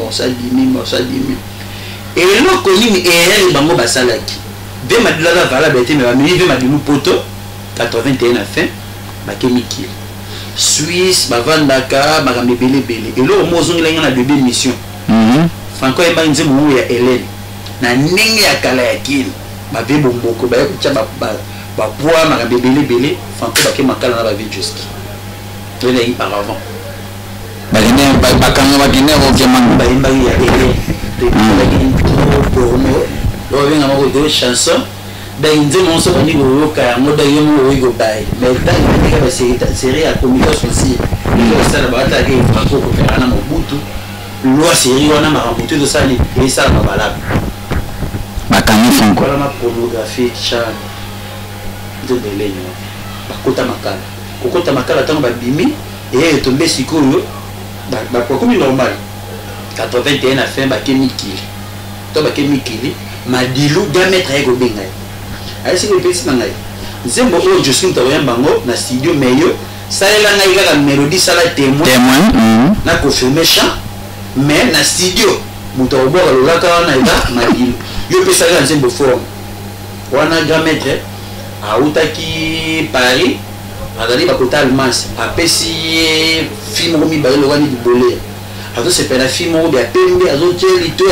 eloko nini erreur bango basalaki ve madilu aza valable te me bamemi ve madilu poto 81 na fin bakemikili Suisse bavandaka makambo ebelebele eloko mo ozongelanga na bebe mission franco ayembaki nzembo moko ya Hélène na ndenge ya kala ya kini bave bomboko baya kotya bapoi makambo ebelebele franco bakemakala na bave joski toyenayi paravant bakanga bakende kokemanga bayembaki ya Hélène porno obenga moko de chanson dainze monso bani koyoka yango dayo mo oyo baye mais dayo ba série ya communication aussi ko sala bata ke franco ko fera na mobutu loi série wana makambutu to sali et ça na balaba bakanga franco wala ma pornographie cha de belenyo bakota makala tango babimi et tomber sikoyo ba komi normal 81 à fin bakemikili to bakemikili madilu diamètre ego bengai ayesi ko pesi ngai nzembo oyo Josephine tawoyamba bango na studio meyo salela ngai kaka mélodie sala témoin na confirmer chant mais na studio muto oboka lolaka wana eza madilu yo pesa ka nzembo forme wana grand maître autaki Paris azali bakota Almas apesi film ko mibale lokani dibole azosepela film moko bya pembe azotyelito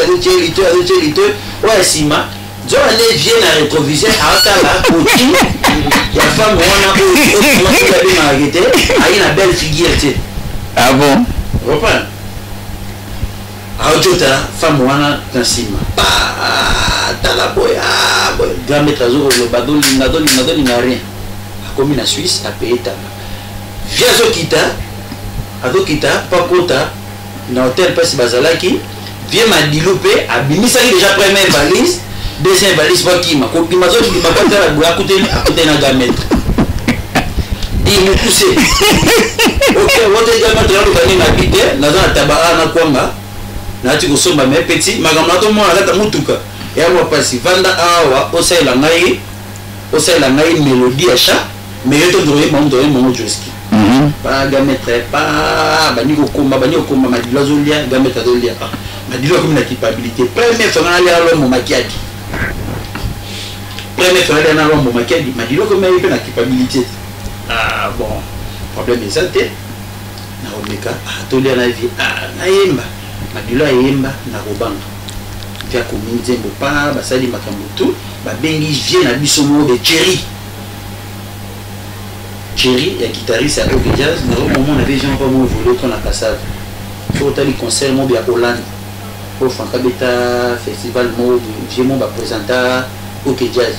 oyo sima John allait vient à rétroviseur à la coaching la femme on a arrêté une belle figure ah bon reprends Aujota femme on a dans cima la boya grand maître azoro le badol n'a rien comme na Suisse a payé ta via Zokita pas kota na hôtel pas bazalaki vient m'a dilopé a bimisa déjà première valise deuxième valise pas qui m'a copie ma zone qui m'a pas à côté na gamètre dit me pousser OK wote jamaa tayari kani na bite na za tabara na kwamba na ati kusomba me petit magambo to mona kata mutuka ya mo pasi vanda awa osela ngai mélodie ya chat mais yo to droit mon joski pas gamètre pas bani ko komba madilo zolia gamètre zolia madilo comme na capacité premier fois na ya lo mo makiadi premier fois na lo mo makiadi madilo comme il peut na capacité ah bon problème est ça na omeka tolia na vie na yemba madilo yemba na robanga via communauté mbopa basali makambo tout babengi vie na biso mo de Thierry ya guitariste à Rock Jazz na au moment on avait gens pas moi voulu qu'on a passé faut aller concert mo bien Hollande au Franca Beta festival mo j'ai mon ba présenter Rock Jazz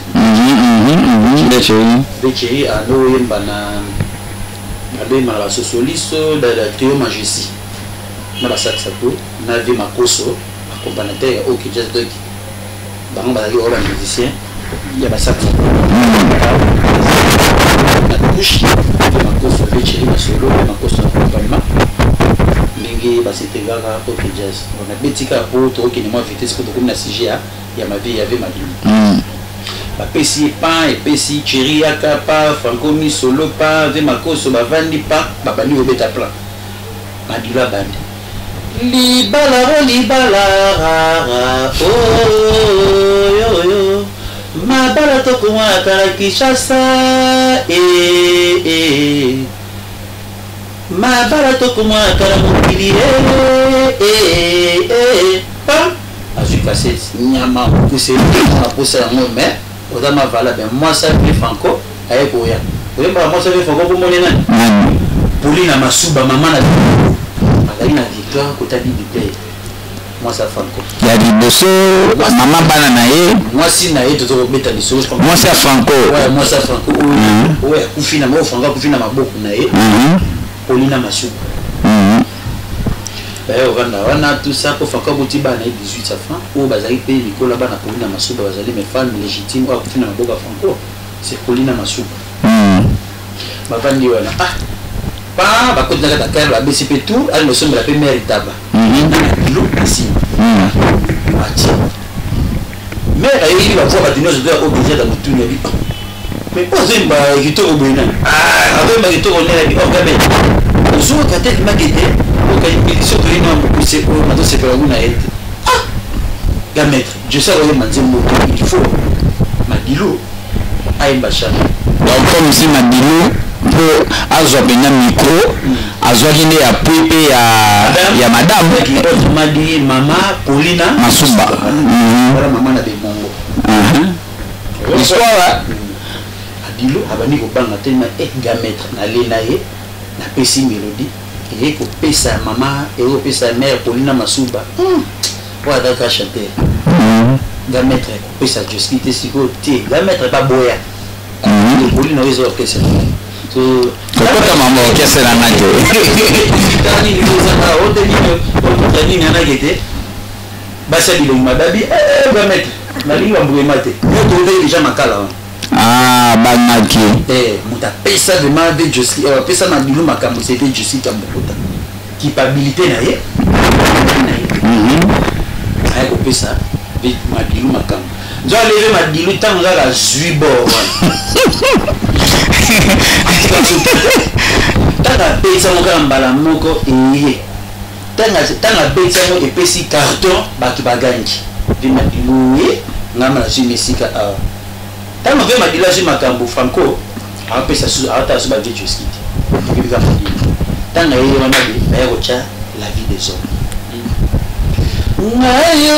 Thierry à no yemba na abe mala socialiste da trio majesty na ba sax ko na vie makoso accompagnateur ya Rock Jazz donc bango ba yo ba musicien il y a ça la couche ma cause de chérie ma solo ma cause d'accompagnement ndenge basete gaga au jazz on a betika pour to qui ne moi vitesse pour comme na CG il y a ma vie il y avait ma vie ba pesi pan et pesi chérie aka pa franco mi solo pa ve ma cause ba vandi pa ba bani obeta plan madila bandi libala oh yo yo mabala tokumwa kala Kinshasa mabala tokumwa kala mokili pa azui passé nyama poussé na poussé yango mais odama vala ben moi ça plus franco aye koya oyemba moi ça plus franco pour monena Paulina Masuba maman na azali na victoire kota bibi moi ça franco il y a liboso maman bana na ye moi si na ye toto beta liso moi ça franco ouais moi ça franco ouais kufina mo franco kufina maboko na ye Paulina Masuba on tout ça pour faire comme tu bana 18 francs ou bazali payer Nicolas bana Paulina Masuba bazali mes fans légitimes ou kufina maboko franco c'est Paulina Masuba bavandi wana pas ba côté de la terre la BCP tout elle me semble la première étape l'eau ici mais il va voir ba dinosaure doit obligé de tourner mais pas un ba qui au Bénin avec ma qui on est au Gabon zo ka tête maquette au ka il se trouve non c'est au mato c'est pas una aide gametre je sais que manzembo il faut madilo ay bacha donc comme si madilo pour azwa bena micro azwa kine ya pepe ya madame madi mama Paulina Masuba voilà maman na bebongo histoire adilo abani ko banga tena gametre na lena ye na pesi mélodie et ko pesa mama et ko pesa mère Paulina Masuba pour adaka chanter gametre ko pesa juste qui siko ti gametre pas boya Paulina wezo orchestre so kokota mama orchestre na najo tani ni za ote ni na nagete basa bilo madabi gametre na lingwa mbwemate yo to déjà makala banaki muta pesa de ma de Josi pesa na bilu makambo c'était Josi Tambokota capabilité na ye ay ko pesa de ma bilu makambo nzo lever ma bilu tango za zuibo tanga pesa mo ka mbala moko tanga pesa mo epesi carton baki baganji vima bilu ngama na jimesika tant que ma dilage makambo franco a pesa su ata su ba video skit kibika modi tant que yeye wana bi ba yocha la vie des hommes ngai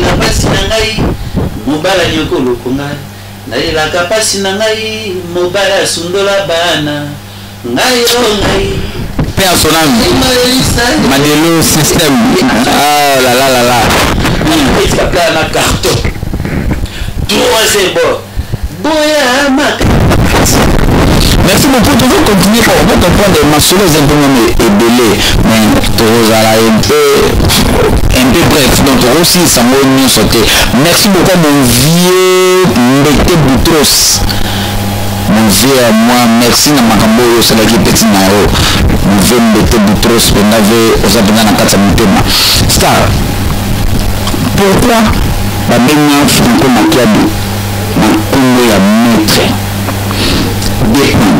la pasi na ngai mobala nyoko lokonga la kapasi na ngai mobala sundola bana ngai personnel Madelo système oh là là là là il va plaire la carton troisième boya mak merci beaucoup de vous continuer pour votre point de masolo et belé mais tozala un peu bref donc aussi ça m'a sauté merci beaucoup mon vieux Mbete Boutros mon vieux à moi merci na makambo yo c'est la qui petit na yo mon vieux Mbete Boutros on avait aux abonnés na kata mutema star pourquoi la benga Franco Makiadi na Congo ya maître dépend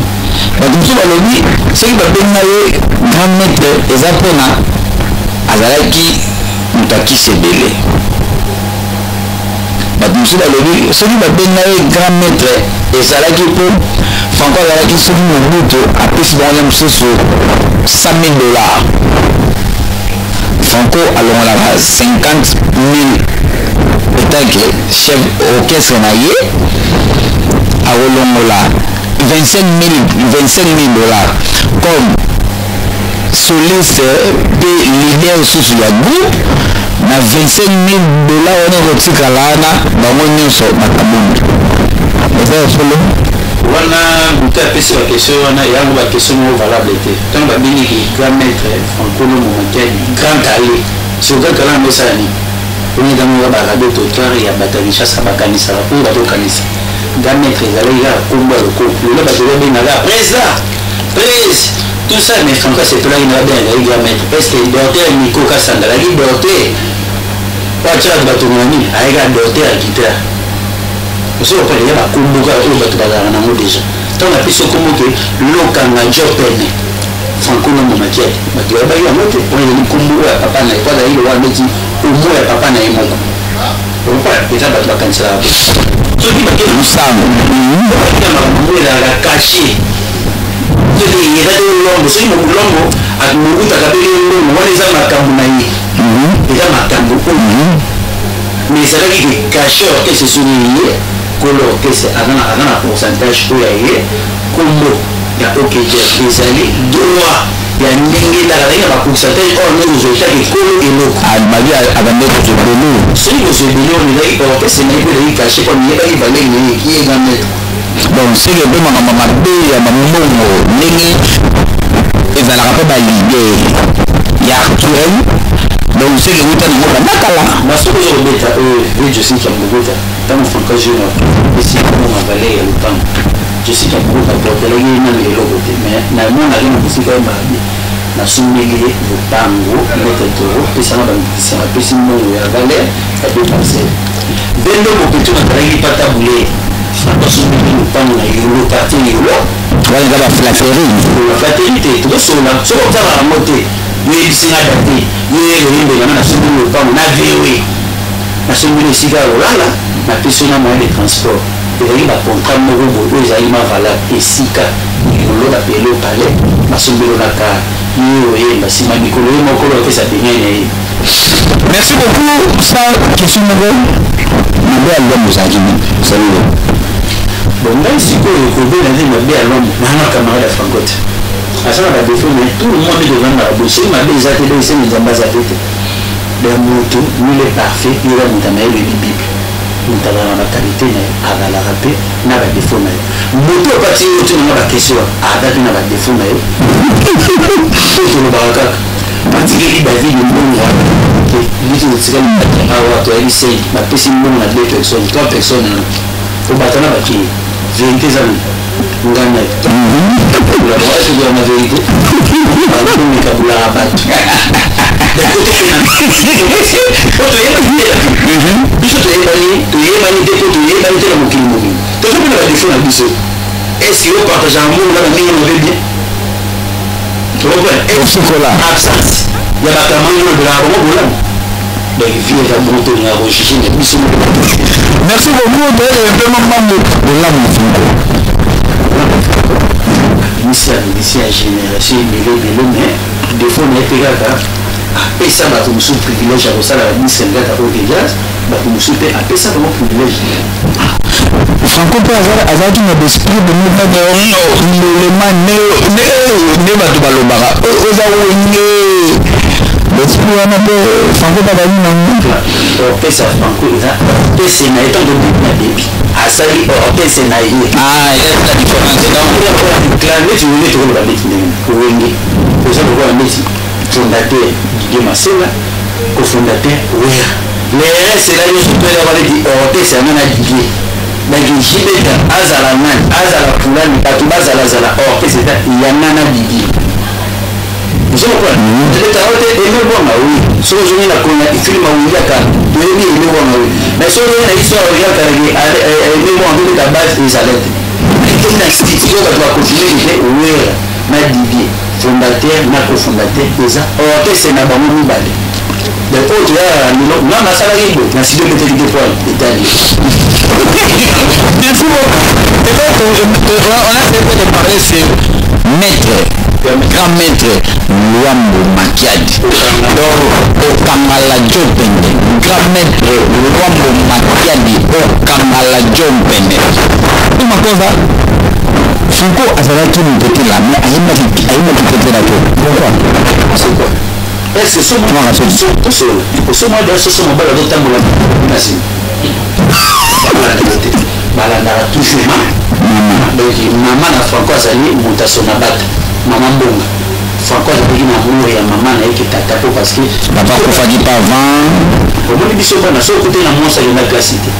batumsu balobi soki babenga ye grand maître eza mpona azalaki moto akisi ebele batumsu balobi soki babenga ye grand maître ezalaki mpo Franco azalaki soki mobutu apesi bango ya mosusu $100,000 Franco alongolaka 50,000 etake chef orchestre na ye akolongola $25,000 comme soliste pe leader susu ya groupe na $25,000 wana ekotikala wana bango nyonso makambo eza solo wana buta apesi bakestion wana yango bakestion moko valable te ntango babengiki grand maître Franco Makiadi grand calé so grand calé yango esala nini on est dans le radio d'auteur et à Batavicha Sabakanisa pour la Dokanisa Gametre Zalaïga Kumba le couple le bateau de Naga presse tout ça mais Franca c'est là il a bien les Gametre parce que docteur Nico Kassanga la docteur pas de bateau-mani a docteur à guitare parce qu'on peut dire à Kumbuka ou bateau bazarana déjà tant la piste comme que l'okanga jopene Franco no makia bateau ba ya moto on est Kumbuka papa na pas d'ailleurs wa meti au moins papa na yemoko on pas déjà bateau bakanisa so qui bateau nous savons on est la caché de il a de l'homme so il mo l'homme a mukuta kabeli l'homme on les a makambu na yi déjà makambu mais ça veut dire que caché que c'est souligné color que c'est avant un pourcentage pour y aller comme il y a OK des années droit il y a une la pourcentage on est aux résultats qui color et l'eau ma vie avant de se bénir si vous se bénir on est là que c'est n'est pas caché comme il va aller qui est gamin bon c'est le bon maman bé ya maman nini et ça la rappelle à l'idée il y a donc c'est que vous êtes là nakala ma soko zo beta je sais qu'il y a beaucoup de temps franco jeune ici on va aller le temps je sais qu'il y a beaucoup de porter là il y a le logo mais na moi na rien aussi quand même na soumeiller le tango mettre toro et ça va c'est un peu sinon ya valeur à dépenser bendo beaucoup de temps il pas tabouler franco soumeiller le tango na yolo parti yolo wala ngaba flatterie tout ça là so ça va monter oui c'est la date oui le na soumeiller le tango na vieux na soumeiller sika là na piscine moyen de transport et va contrat moko boyo ezali ma valable esika mikolo na pelo palais na soumeiller na ka oui basi ma mikolo moko lo pesa bengene. Merci beaucoup ça question moko na be album ozakini salut bon là ici ko bien na be album na camarade Francote asa na défaut mais tout le monde devant la bouche ma be ezate de c'est les ambassadeurs de moto il est parfait il va monter le bibi montana na qualité na ala la rapé na ba défaut na moto parti autre na ba question a date na ba défaut na tout le baraka parti que David Mbonga que lui tout c'est comme awa to ali sei ba pesi Mbonga na 2 personnes 3 personnes au batana ba ki vérité ça ngana la voix de la vérité ba ko mi kabula abatu est-ce que vous partagez un mot là mais on veut bien absence il y a pas mal de la bonne donc vieux la moto na recherche merci beaucoup de maman de la ici à génération mais des fois on est pégata et ça va comme sous privilège à ça la mise en garde à Odegas va comme sous à ça comme privilège Franco peut avoir un esprit de mouvement de le man ne va tout balobara aux aoué l'esprit on a Franco pas d'aller non on ça Franco ça c'est na étant de début à ça il c'est na il ah il y a la différence donc clairement tu voulais trouver la définition pour venir pour ça pour voir fondateur de Masela, cofondateur Ouéa. Les restes là, ils sont prêts à dire oh, c'est un adigué. Donc, Jibeta, Azalaman, Azalapulan, Katouba, Zala, oh, c'est ça, il y a un adigué. Vous comprenez? C'est un autre élément, oui. Si vous avez un film où il y a un élément, oui. Mais si vous avez une histoire où il y a un élément de la base des alertes, il y a une institution qui doit continuer de Ouéa, Nadigué. Fondateur, na cofondateur, ça. Oh, c'est na bango mibale. Donc, oh, tu as non, na salarié, na si deux petits points, Italie. Merci beaucoup. On a fait de parler sur maître, grand maître, Luambo Makiadi. Donc, au Kamala Jopende, grand maître, Luambo Makiadi, au Kamala Jopende. Tu m'as quoi? Franco a tout le petit là, mais il m'a dit la pourquoi? C'est quoi? Est-ce que ce moment là, ce moment là, ce moment là, d'autant que merci. Balanda toujours donc maman na Franco azali mutation na bata maman bonga Franco azali na mulu ya maman na yeke tata tapo parce que papa kofaki pas avant omoni biso bana so côté na mwasi ayenda classe te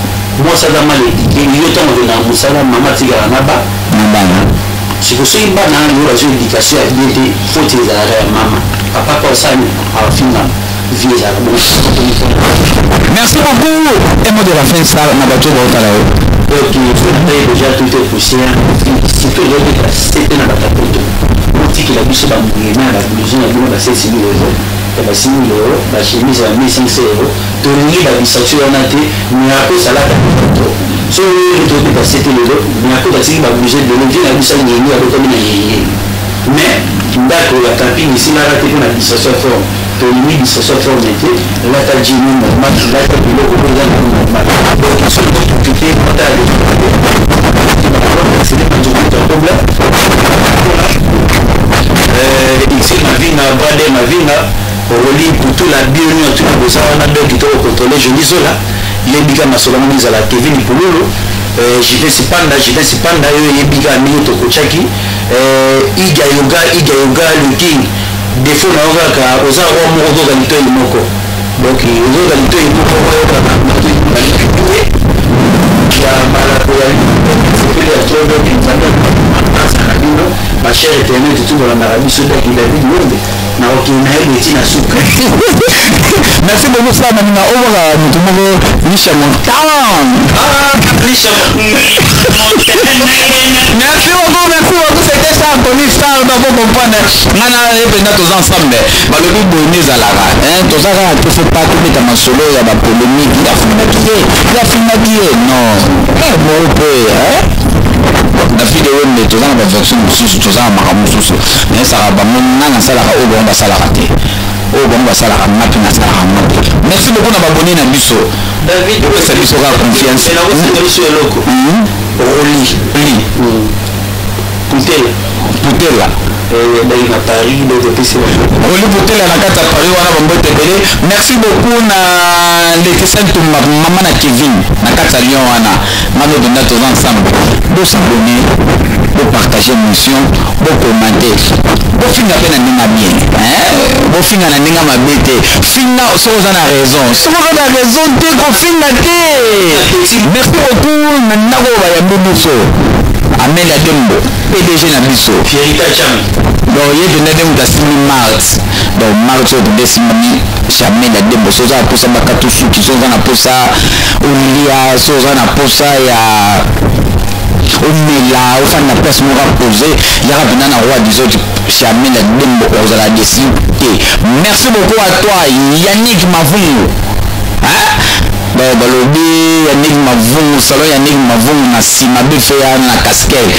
mwasi aza mal éduqué yo ntango okenda na mosala mama atikala na bana sikosoki bana yo bazwa éducation ya bien te faute ezalaka ya mama papa ko asani afinga vie ezalaka bon. Merci beaucoup et mot de la fin ça na bato baotala yo ok fonataye déjà tout est poussière surtout ezokeka sete na batapoto otikela biso bamuyena ya bablouson ya bino ba 7 000 euros ya ba 6 000 euros bachemise ya 1500 euros tolingi badistraction wana te miyako esalaka so tokeka sete lelo miyako batiki bablouson delo vie na biso ngenge abotomi na ngenge mais ndako ya camping esilaka te mpona distraction forme tolingi distraction forme te lata jini normal lata biloko oyo eza na normal donc soki tokite ata ici mavinga brade mavinga oroli kutu la bioni tu na bosa wana donc kitoko contrôler je dis cela yebika masolo moni zala Kevin Pululu Jivin Sipanda yo yebika mingi tokochaki iga yoga le king défaut na okaka oza roi moko ozoka litoi moko donc ozoka litoi moko oyokaka ya malako ya sepele ya trodo kinzanga na bino bachere éternel tutubolandaka biso daki David Wonde na okende nayebi eti na suka. Merci beaucoup ça maninga oboka moto moko Lisha Montana merci beaucoup c'était ça Anthony Star donc vous comprenez ngana ependa tous ensemble balobi boyne ezalaka tozaka te faut pas tobeta masolo ya bapolémique ya finaki non mope na video wembe tozana baversion mosusu tozana makambo mosusu mais esaka bamona nasalaka oyo bongo basalaka te oyo bongo basalaka mapi nasalaka mapi merci beaucoup na babone na biso David opesa biso kaka confiance biso eloko roli putela ndenge na Paris oli putela na kati ya Paris wana bambote ebele merci beaucoup na Laetitia Ntumba mama na Kevin na kati ya Lyon wana ngano benda toza ensemble bosabone bopartage émission bokomante bofinga mpe na ndenge bien bofinga na ndenge mabe te finga soki oza na raison soki oza na raison te kofinga te merci beaucoup na ndako oyo bayambi biso Amelia Dembo PDG na biso Fierita Cham donc ye donna dem da simi mars donc mars oyo de simi Amelia Dembo soza na posa bakatu suki soza na posa olia soza na posa ya omela ofanda place moko apose yaka mpena na roi des autres chez Amelia Dembo ozala desine te merci beaucoup à toi Yannick Mavungu balobi Yannick Mavungu salon Yannick Mavungu na nsima befe ya na casquette